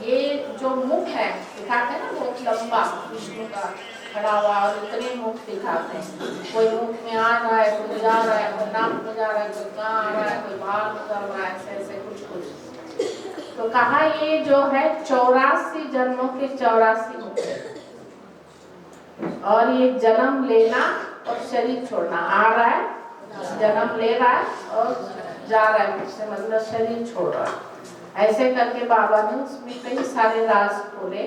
ये जो मुख है दिखाते हैं ना, बहुत लंबा विष्णु का खड़ा हुआ और इतने मुख दिखाते हैं। कोई मुख में आ रहा है, कोई जा रहा है, कोई नाक में जा रहा है, कोई कहाँ आ रहा है, कोई बाहर निकल रहा है, ऐसे ऐसे कुछ कुछ। तो कहा ये जो है 84 जन्मों के 84 मुख है। और ये जन्म लेना और शरीर छोड़ना, आ रहा है, जन्म ले रहा है और जा रहा है मुझसे, मतलब शरीर छोड़ रहा है। ऐसे करके बाबा ने उसमें कई सारे राज खोले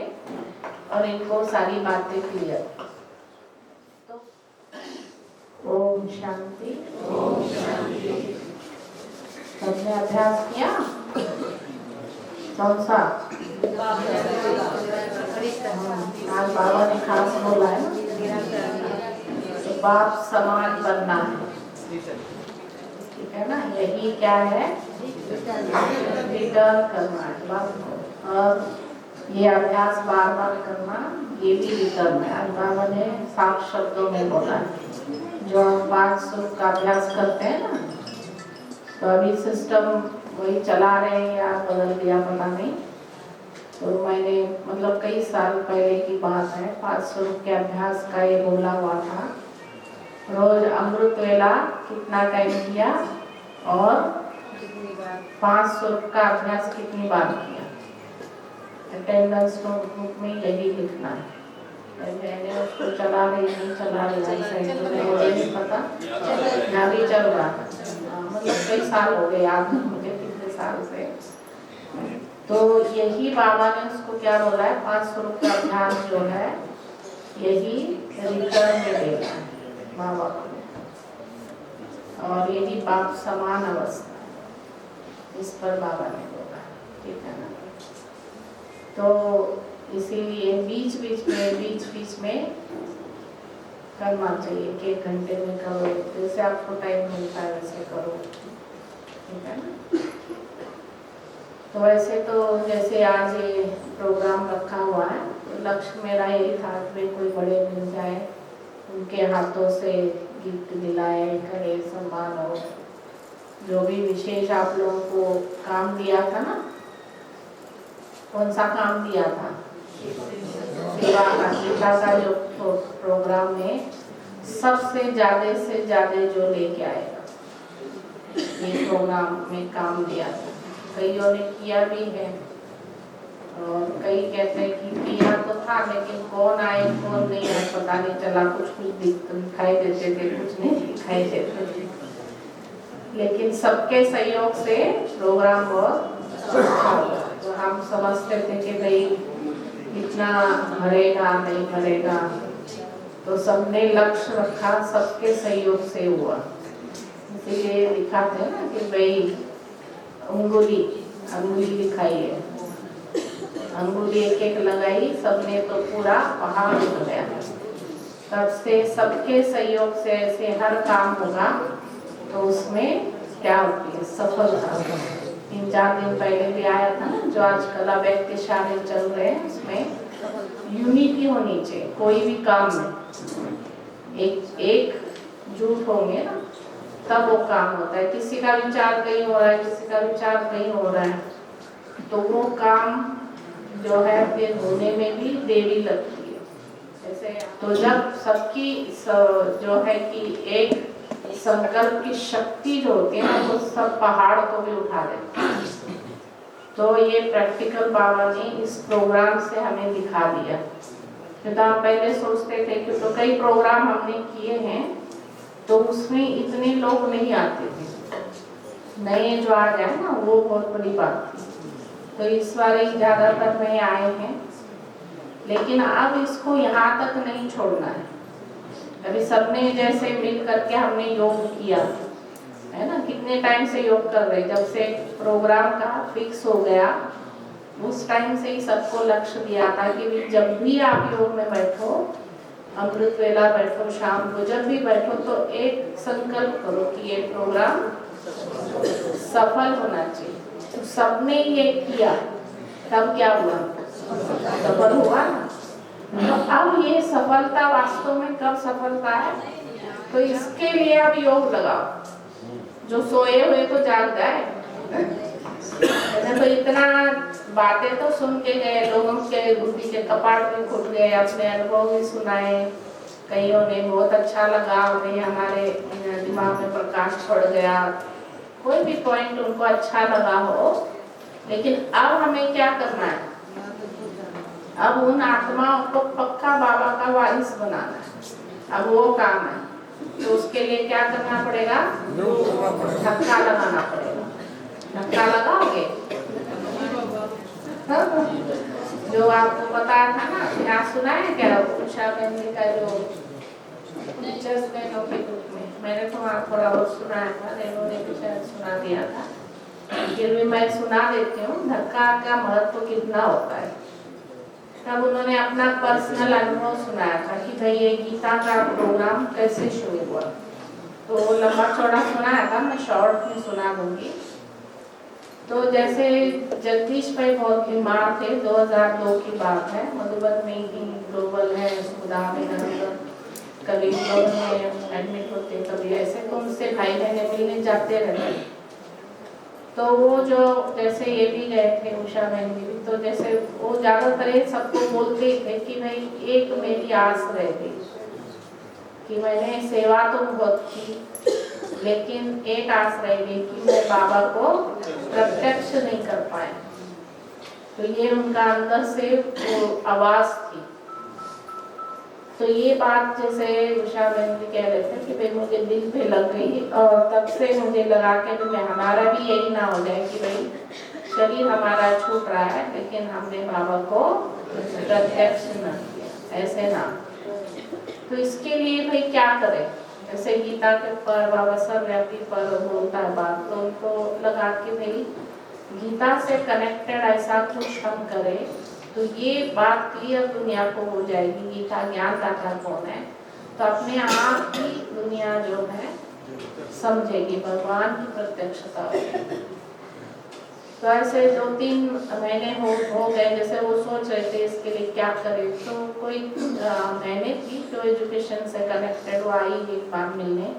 और इनको सारी बातें क्लियर। तो ओम शांति। ओम शांति। सबने अभ्यास किया? कौन सा? आज बाबा ने खास बोला है तो बाप समान बनना है, ठीक है ना? यही क्या है? रिटर्न करना है बाप को। और ये अभ्यास बार बार करना, ये भी रिटर्न है। आज बाबा ने साफ शब्दों में बोला है। जो हम 5 सुख का अभ्यास करते हैं ना, तो अभी सिस्टम वही चला रहे हैं या बदल दिया पता नहीं। तो मैंने मतलब कई साल पहले की बात है, 5 स्वरूप के अभ्यास का ये बोला हुआ था। रोज अमृत वेला कितना टाइम किया और 5 स्वरूप का अभ्यास कितनी बार किया। अटेंडेंस नोटबुक में यही लिखना है। मैंने उसको चला रही नहीं चला रही मुझे नहीं पता, भी चल रहा था, मतलब कई साल हो गए, याद नहीं मुझे कितने साल से। तो यही बाबा ने उसको क्या बोला है, 5 स्वरूप का अभ्यास जो है यही रिटर्न में देना है बाबा को, और यही बाप समान अवस्था, इस पर बाबा ने बोला, ठीक है ना? तो इसीलिए बीच बीच में करना चाहिए कि 1 घंटे में करो, जैसे आपको टाइम मिलता है वैसे करो, ठीक है ना? तो वैसे तो जैसे आज ये प्रोग्राम रखा हुआ है, तो लक्ष्य मेरा यही था कि कोई बड़े मिल जाए, उनके हाथों से गिफ्ट दिलाए, करे, सम्मान हो। जो भी विशेष आप लोगों को काम दिया था ना, कौन सा काम दिया था? सेवा का, गीता का जो प्रोग्राम में सबसे ज्यादा से ज्यादा जो लेके आएगा, ये प्रोग्राम में काम दिया था। कईयों ने किया भी है और कई कहते हैं कि किया तो था, लेकिन कौन आए कौन नहीं आए पता नहीं चला। कुछ दिखाई देते थे, कुछ नहीं दिखाई देते थे, लेकिन सबके सहयोग से प्रोग्राम बहुत अच्छा हुआ। तो हम समझते थे कि भाई इतना भरेगा नहीं भरेगा, तो सबने लक्ष्य रखा, सबके सहयोग से हुआ। इसीलिए दिखाते हैं ना कि भाई अंगुली दिखाई है, अंगुली एक लगाई, सबने तो पूरा पहाड़ हो गया। तब से सबके सहयोग से ऐसे हर काम होगा तो उसमें क्या होती है? सफलता। 3-4 दिन पहले भी आया था ना, जो आज कला बैग के इशारे चल रहे हैं, उसमें यूनिटी होनी चाहिए। कोई भी काम में एक जुट होंगे ना, तब वो काम होता है। किसी का विचार कहीं हो रहा है, किसी का विचार कहीं हो रहा है, तो वो काम जो है फिर होने में भी देरी लगती है। जैसे तो जब सबकी जो है कि एक संकल्प की शक्ति जो होती है ना, वो सब पहाड़ को भी उठा देती है। तो ये प्रैक्टिकल बाबा ने इस प्रोग्राम से हमें दिखा दिया। तो हम पहले सोचते थे कि तो कई प्रोग्राम हमने किए हैं, तो उसमें इतने लोग नहीं आते थे, नए जो आ जाए ना, वो बहुत बड़ी बात थी। तो इस बार एक ज़्यादातर नए आए हैं, लेकिन अब इसको यहाँ तक नहीं छोड़ना है। अभी सबने जैसे मिल करके हमने योग किया है ना, कितने टाइम से योग कर रहे, जब से प्रोग्राम का फिक्स हो गया उस टाइम से ही सबको लक्ष्य दिया था कि जब भी आप योग में बैठो, अमृत वेला बैठो, शाम को जब भी बैठो, तो एक संकल्प करो कि ये प्रोग्राम सफल होना चाहिए। तो सबने ये किया, तब क्या हुआ? सफल हुआ ना। तो अब ये सफलता वास्तव में कब सफलता है? तो इसके लिए अब योग लगाओ। जो सोए हुए तो जाग जाए, मैंने तो इतना बातें तो सुन के गए, लोगों के बुद्धि के कपाट भी खुल गए, अपने अनुभव भी सुनाए, कईयों ने बहुत अच्छा लगा, भाई हमारे दिमाग में प्रकाश पड़ गया, कोई भी पॉइंट उनको अच्छा लगा हो। लेकिन अब हमें क्या करना है, अब उन आत्माओं को पक्का बाबा का वारिस बनाना है, अब वो काम है। तो उसके लिए क्या करना पड़ेगा, धक्का लगाना पड़ेगा। धक्का लगाओगे? जो आपको बताया था ना, यहाँ सुना है क्या उषा बहन का जो टीचर्स बहनों के ग्रुप में, मैंने तो वहाँ थोड़ा बहुत सुनाया था, रेणु ने भी शायद सुना दिया था, फिर भी मैं सुना देती हूँ धक्का का महत्व कितना होता है। तब उन्होंने अपना पर्सनल अनुभव सुनाया था कि भाई ये गीता का प्रोग्राम कैसे शुरू हुआ। तो लंबा चौड़ा सुनाया था, मैं शॉर्ट में सुना दूंगी। तो जैसे जगदीश भाई बहुत बीमार थे, 2002 की बात है, मधुबन में ही ग्लोबल है, कभी लोग में एडमिट होते, कभी ऐसे, तो उनसे भाई बहने मिलने जाते रहते। तो वो जो जैसे ये भी गए थे, उषा बहन भी, तो जैसे वो ज़्यादातर सबको बोलते ही थे कि भाई एक मेरी आस रह गई कि मैंने सेवा तो बहुत की, लेकिन एक आस रह गई कि मैं बाबा को प्रत्यक्ष नहीं कर पाए। तो ये उनका अंदर से वो आवाज थी। तो ये बात जैसे उषा बहन भी कह रहे थे कि भाई मुझे दिल पे लग गई, और तब से मुझे लगा कि हमारा भी यही ना हो जाए कि भाई शरीर हमारा छूट रहा है लेकिन हमने बाबा को प्रत्यक्ष न किया, ऐसे ना। तो इसके लिए भाई क्या करें, जैसे गीता के पर बाबा सर्वव्यापी पर बोलता है बात, तो उनको लगा कि भाई गीता से कनेक्टेड ऐसा कुछ हम करें तो ये बात क्लियर दुनिया को हो जाएगी, गीता ज्ञान दाता कौन है, तो अपने आप ही दुनिया जो है समझेगी, भगवान की प्रत्यक्षता होगी। तो ऐसे 2-3 महीने हो गए, जैसे वो सोच रहे थे इसके लिए क्या करें। तो कोई मैंने थी जो एजुकेशन से कनेक्टेड, वो आई एक बार मिलने,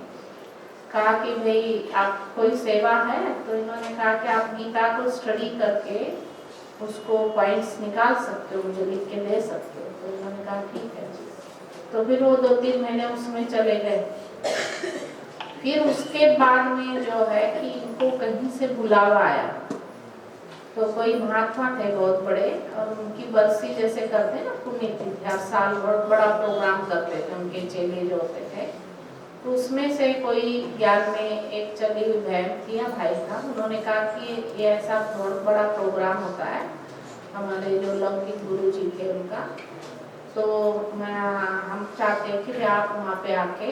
कहा कि भाई आप कोई सेवा है, तो इन्होंने कहा कि आप गीता को स्टडी करके उसको पॉइंट्स निकाल सकते हो, मुझे लिख के दे सकते हो। तो इन्होंने कहा ठीक है। तो फिर वो 2-3 महीने उसमें चले गए। फिर उसके बाद में जो है कि इनको कहीं से बुलावा आया, तो कोई महात्मा थे बहुत बड़े, और उनकी बरसी जैसे करते हैं ना पुण्यतिथि, हर साल बहुत बड़ा प्रोग्राम करते थे, उनके चेले जो होते थे। तो उसमें से कोई ज्ञान में एक चली हुई बहन थी या भाई था, उन्होंने कहा कि ये ऐसा बहुत बड़ा प्रोग्राम होता है, हमारे जो लौकिक गुरु जी थे उनका, तो हम चाहते हैं कि आप वहाँ पे आके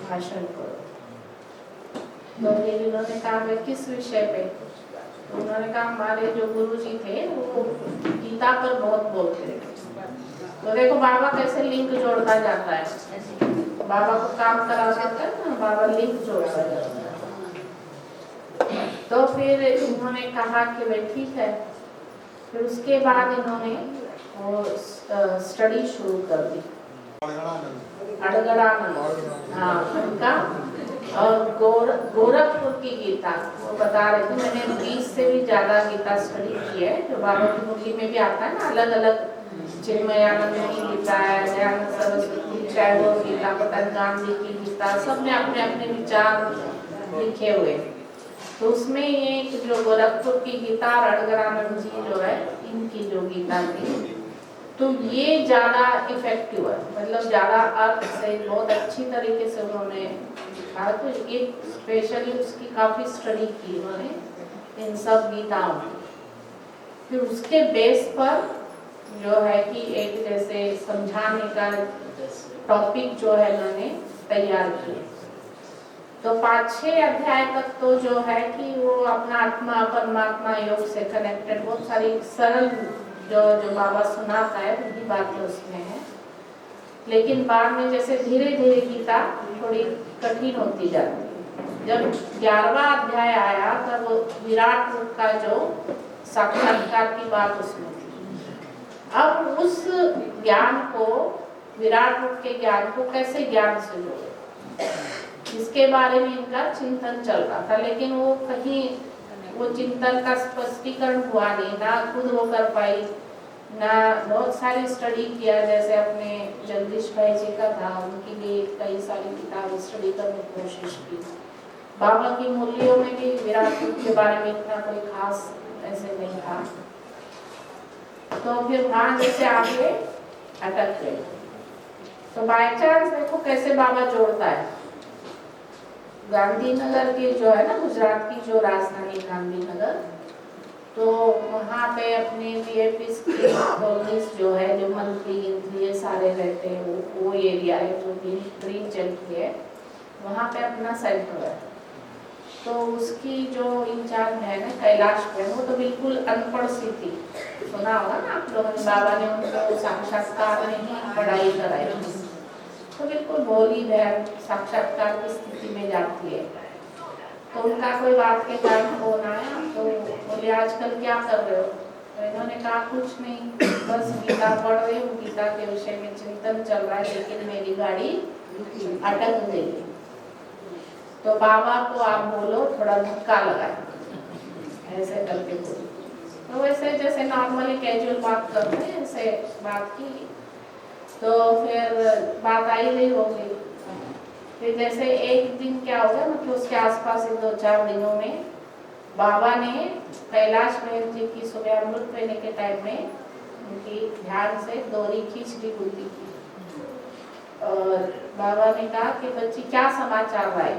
भाषण करो। तो उन्होंने कहा भाई किस विषय पे? तो उन्होंने कहा हमारे जो गुरु जी थे वो गीता पर बहुत बोलते थे। तो देखो बाबा कैसे लिंक जोड़ता जाता है, बाबा को काम करा सकते हैं ना, बाबा लिंक जोड़ता जाता है। तो फिर इन्होंने कहा कि भाई ठीक है। फिर उसके बाद इन्होंने वो स्टडी शुरू कर दी, अड़गड़ानंद, हाँ उनका, और गोरखपुर की गीता वो बता रहे थे। मैंने 20 से भी ज़्यादा गीता स्टडी की है, जो बाबा की मुरली में भी आता है ना, अलग अलग चिन्मयानंद की गीता है, दयानंद सरस्वती, चाहे वो गीता, पतंग गांधी की गीता, सब में अपने अपने विचार लिखे हुए। तो उसमें ये जो गोरखपुर की गीता और अड़गड़ानंद जी जो है, इनकी जो गीता थी, तो ये ज़्यादा इफेक्टिव है, मतलब ज़्यादा अर्थ से बहुत अच्छी तरीके से उन्होंने लिखा। तो एक स्पेशली उसकी काफ़ी स्टडी की उन्होंने इन सब गीताओं की। फिर उसके बेस पर जो है कि एक जैसे समझाने का टॉपिक जो है उन्होंने तैयार किए। तो 5-6 अध्याय तक तो जो है कि वो अपना आत्मा परमात्मा योग से कनेक्टेड बहुत सारी सरल जो बाबा सुनाता है वही बातें उसमें है। लेकिन बाद में जैसे धीरे धीरे गीता थोड़ी कठिन होती जाती है। जब 11वां अध्याय आया तब विराट रूप का जो साक्षात्कार की बात उसमें थी। अब उस ज्ञान को, विराट रूप के ज्ञान को कैसे ज्ञान से जोड़े, इसके बारे में इनका चिंतन चल रहा था। लेकिन वो कहीं वो चिंतन का स्पष्टीकरण हुआ नहीं, ना खुद वो कर पाई, ना बहुत सारी स्टडी किया। जैसे अपने जगदीश भाई जी का था, उनके लिए कई सारी किताब स्टडी करने की कोशिश की। बाबा की मूल्यों में भी विराट रूप के बारे में इतना कोई खास ऐसे नहीं था। तो फिर वहां जैसे आगे अटक गए। तो बाय चांस देखो कैसे बाबा जोड़ता है। गांधीनगर की जो है ना, गुजरात की जो राजधानी गांधीनगर, तो वहाँ पे अपने वीआईपीज की कॉलोनीज जो है, जो मंत्री ये सारे रहते हैं, वो एरिया है जो ग्रीन चलती है, वहाँ पे अपना सेंटर है। तो उसकी जो इंचार्ज है ना कैलाश बहन, वो तो बिल्कुल अनपढ़ सी थी। सुना होगा ना आप लोगों ने, बाबा ने उनको साक्षात्कार में ही पढ़ाई कराई। तो बिल्कुल भोली बहन साक्षात्कार की स्थिति में जाती है। तो उनका कोई बात के कारण फोन आया, तो बोले आजकल क्या कर रहे हो? तो इन्होंने कहा कुछ नहीं, बस गीता पढ़ रही हूँ, गीता के विषय में चिंतन चल रहा है, लेकिन मेरी गाड़ी अटक गई। तो बाबा को आप बोलो थोड़ा धक्का लगाए, ऐसे करके बोलो। तो वैसे जैसे नॉर्मली कैजुअल बात करते हैं, ऐसे बात की। तो फिर बात आई नहीं हो गई। फिर जैसे एक दिन क्या हो गया, मतलब उसके आसपास 2-4 दिनों में बाबा ने कैलाश बहन जी की सुबह अमृत पीने के टाइम में उनकी ध्यान से डोरी खींच दी बुद्धि की। और बाबा ने कहा कि बच्ची क्या समाचार लाए?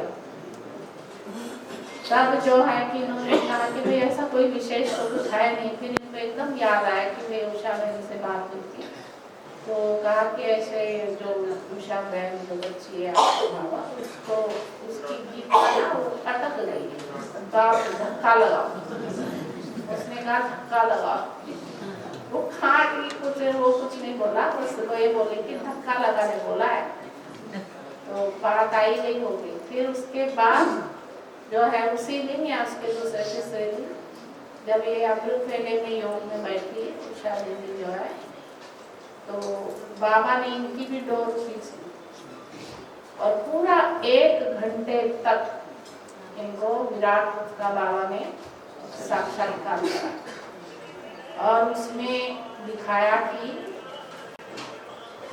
तब जो है कि इन्होंने कहा कि भाई ऐसा कोई विशेष तो कुछ है नहीं। फिर इनको एकदम याद आया कि वे उषा बहन से बात हुई थी। तो कहा कि ऐसे जो उषा बहन जो बच्ची है बाबा, उसको उसकी गीत ना वो अटक गई, तो आप धक्का लगाओ। उसने कहा धक्का लगाओ। वो खाट कुछ वो कुछ नहीं बोला, बस वो ये बोले कि धक्का लगाने बोला है। तो बात आई गई हो गई। फिर उसके बाद जो है उसी दिन या उसके दूसरे दिन जब ये अमृत वेले में योग में बैठी उषा देवी जो है, तो बाबा ने इनकी भी डोर खींची और पूरा 1 घंटे तक इनको विराट रूप का बाबा ने साक्षात्कार करा। और उसमें दिखाया कि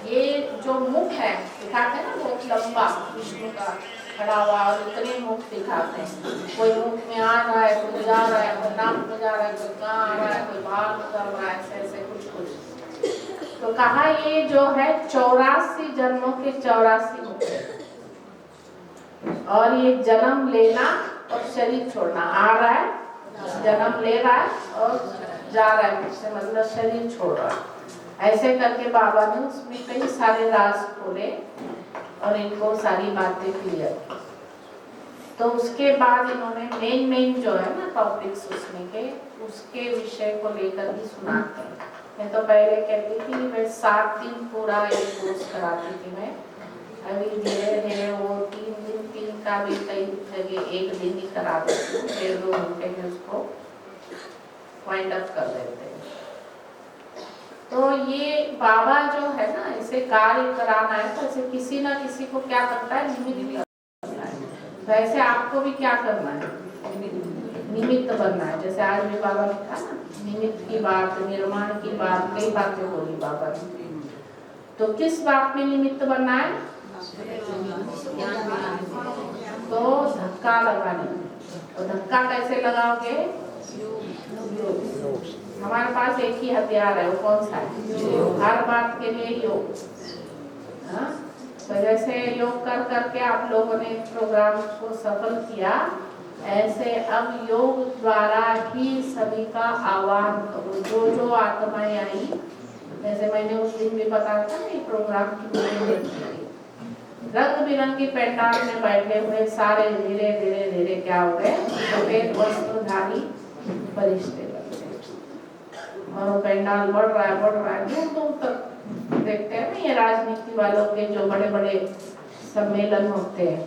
ये जो मुख है, दिखाते हैं ना बहुत लंबा विष्णु का खड़ा हुआ, और इतने मुख दिखाते हैं। कोई मुख में आ रहा है, कोई जा रहा है, कोई नाक में जा रहा है, कोई कहाँ आ रहा है, कोई बाहर निकल रहा है, ऐसे ऐसे कुछ। तो कहा ये जो है 84 जन्मों के 84 मुख है। और ये जन्म लेना और शरीर छोड़ना, आ रहा है, जन्म ले रहा है और जा रहा है मुझसे, मतलब शरीर छोड़ रहा है। ऐसे करके बाबा ने उसमें कई सारे राज खोले और इनको सारी बातें क्लियर। तो उसके बाद इन्होंने मेन जो है ना टॉपिक्स उसमें के, उसके विषय को लेकर भी सुनाते हैं। मैं तो पहले कहती थी मैं 7 दिन पूरा एक कोर्स कराती थी मैं। अभी धीरे धीरे वो 3 दिन 3 का भी कई जगह 1 दिन ही करा देती हूँ, 1-2 घंटे में उसको वाइंड अप कर देते हैं। तो ये बाबा जो है ना, इसे कार्य कराना है तो इसे किसी ना किसी को क्या करता है, निमित्त करना है। तो ऐसे आपको भी क्या करना है, निमित्त बनना है। जैसे आज भी बाबा ने कहा ना, निमित्त की बात, निर्माण की बात, कई बातें बोली बाबा ने। तो किस बात में निमित्त बनना है? तो धक्का लगाने। तो धक्का कैसे लगाओगे? हमारे पास एक ही हथियार है, वो कौन सा है? हर बात के लिए योग। तो जैसे योग कर करके आप लोगों ने प्रोग्राम को सफल किया, ऐसे अब योग द्वारा ही सभी का आह्वान करो। जो जो आत्माएं आई, जैसे मैंने उस दिन भी बताया था ना, प्रोग्राम की रंग बिरंगी पंडाल में बैठे हुए सारे धीरे धीरे धीरे क्या हो गए, सफेद वस्त्रधारी फरिश्ते बनते। और पंडाल बढ़ रहा है, दूर दूर तक देखते हैं ना, ये राजनीति वालों के जो बड़े बड़े सम्मेलन होते हैं,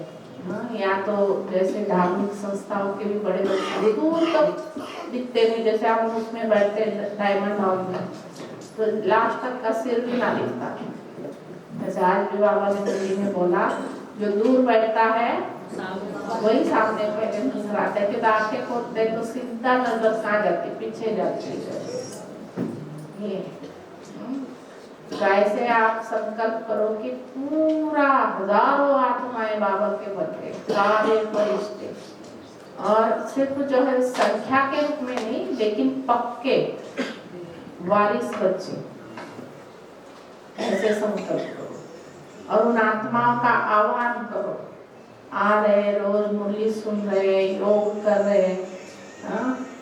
या तो जैसे धार्मिक संस्थाओं के भी बड़े बड़े दूर तक दिखते नहीं। जैसे हम उसमें बैठते डायमंड हॉल में, तो लास्ट तक का सिर भी ना दिखता। जैसे आज भी बाबा ने दिल्ली में बोला, जो दूर बैठता है वही सामने पहले नजर आता है, क्योंकि आंखें खोलते तो सीधा नजर कहाँ जाती, पीछे जाती है। ये कैसे आप संकल्प करो कि पूरा हजारों आत्माएं बाबा के बच्चे, सारे फरिश्ते, और सिर्फ जो है संख्या के रूप में नहीं, लेकिन पक्के वारिस बच्चे, ऐसे संकल्प करो और उन आत्माओं का आह्वान करो। आ रहे, रोज मुरली सुन रहे, योग कर रहे,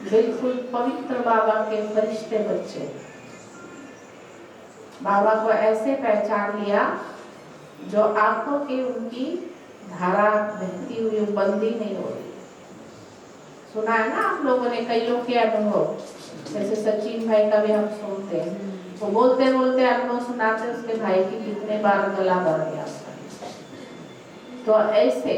बिल्कुल पवित्र बाबा के फरिश्ते बच्चे। बाबा को ऐसे पहचान लिया जो आंखों की उनकी धारा बहती हुई बंदी नहीं हो रही। सुना है ना आप लोगों ने, कई लोग के अनुभव, जैसे सचिन भाई का भी हम सुनते हैं, वो बोलते बोलते अनुभव सुनाते उसके भाई की कितने बार गला भर गया। तो ऐसे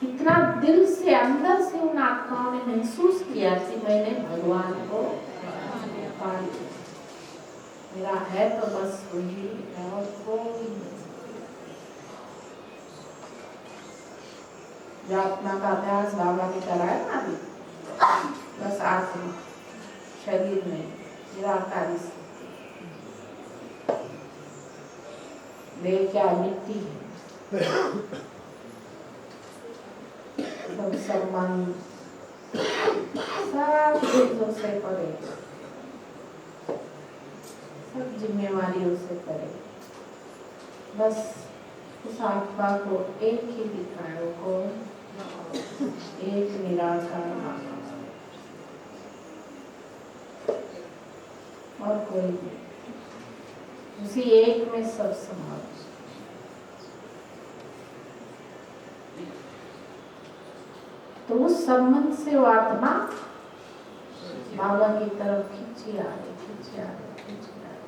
कितना दिल से, अंदर से उन आत्माओं ने महसूस किया कि मैंने भगवान को पा लिया, मेरा है तो बस वही है और कोई नहीं। जो आत्मा का अभ्यास बाबा ने कराया ना अभी, बस आत्मा शरीर में निराकारी से, देह क्या मिट्टी है, सब सम्मान सब चीजों से परे, सब जिम्मेवारियों से परे, बस उस आत्मा को एक ही दिखाओ, को एक निराकार और कोई नहीं, उसी एक में सब समावेश। तो उस संबंध से वो आत्मा बाबा की तरफ खींची आ रही, खींची आ रही, खींची आ रही,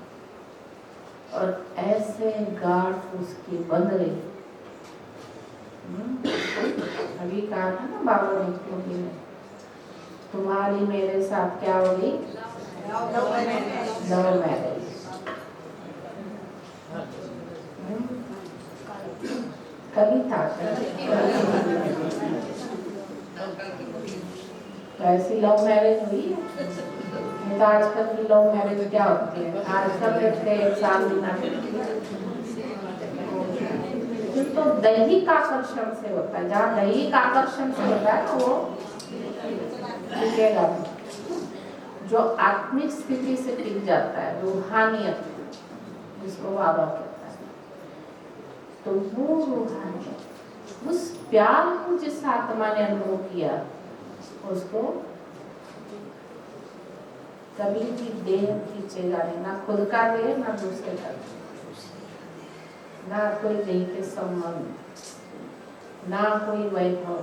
और ऐसे गांठ उसकी बंध रही। अभी कहा था ना बाबा ने, तुम्हारी मेरे साथ क्या होगी, लव मैरिज। कभी था तो ऐसी लव मैरिज हुई है। तो आजकल की लव मैरिज क्या होती है, आजकल के एक साल बिना तो दैहिक आकर्षण से होता है। जहाँ दैहिक आकर्षण से होता है ना वो टिकेगा, जो आत्मिक स्थिति से टिक जाता है, रूहानियत जिसको बाबा कहता है, तो वो रूहानियत, उस प्यार को जिस आत्मा ने अनुभव किया उसको कभी भी देह खींचेगा नहीं, ना खुद का देह ना दूसरे का, ना कोई देह के संबंध, ना कोई वैभव।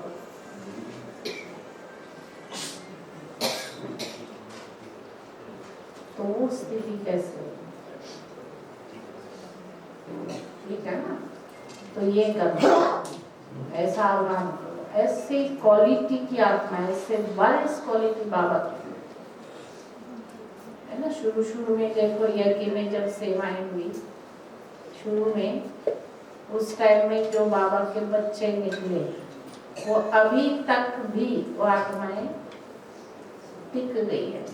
तो वो स्थिति कैसे, ठीक है ना। तो ये करना, ऐसा आह्वान करो, ऐसे क्वालिटी की आत्मा, ऐसे वाइस क्वालिटी बाबा की है ना। शुरू में देखो यज्ञ में जब सेवाएं हुई, शुरू में उस टाइम में जो बाबा के बच्चे निकले, वो अभी तक भी वो आत्माएं टिक गई है,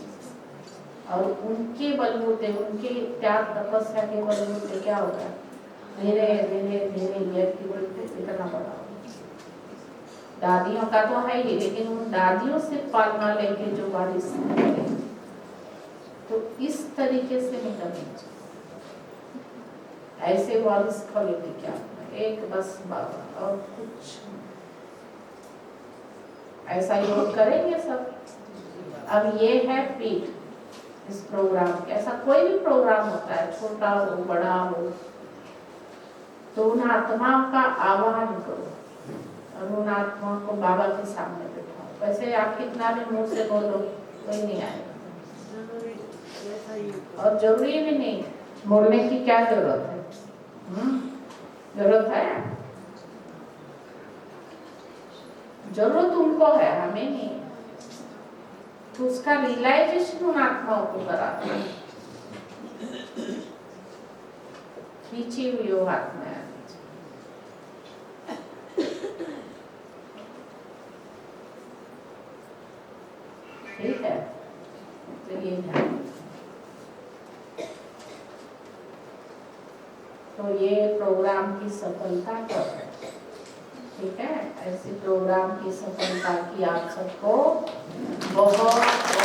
और उनके बलबूते, उनके त्याग तपस्या के बलबूते क्या होगा, धीरे धीरे धीरे यज्ञ इतना बड़ा। दादियों का तो है ही, लेकिन उन दादियों से पालना लेके जो वारिस निकले, तो इस तरीके से निकलना चाहिए। ऐसे वारिस क्वालिटी क्या, एक बस बाबा और कुछ ऐसा योग करेंगे सब। अब ये है पीठ इस प्रोग्राम के, ऐसा कोई भी प्रोग्राम होता है, छोटा हो बड़ा हो, तो उन आत्माओं का आह्वान करो और उन आत्माओं को बाबा के सामने बिठाओ। वैसे आप कितना भी मुंह से बोलो कोई नहीं आएगा, और जरूरी भी नहीं, बोलने की क्या जरूरत है, जरूरत है, जरूरत उनको है, हमें नहीं। तो उसका रियलाइजेशन उन आत्माओं को कराता है। खींची हुई वो आत्मा ठीक है, तो ये ध्यान। तो ये प्रोग्राम की सफलता कब है, ठीक है। ऐसे प्रोग्राम की सफलता की आप सबको बहुत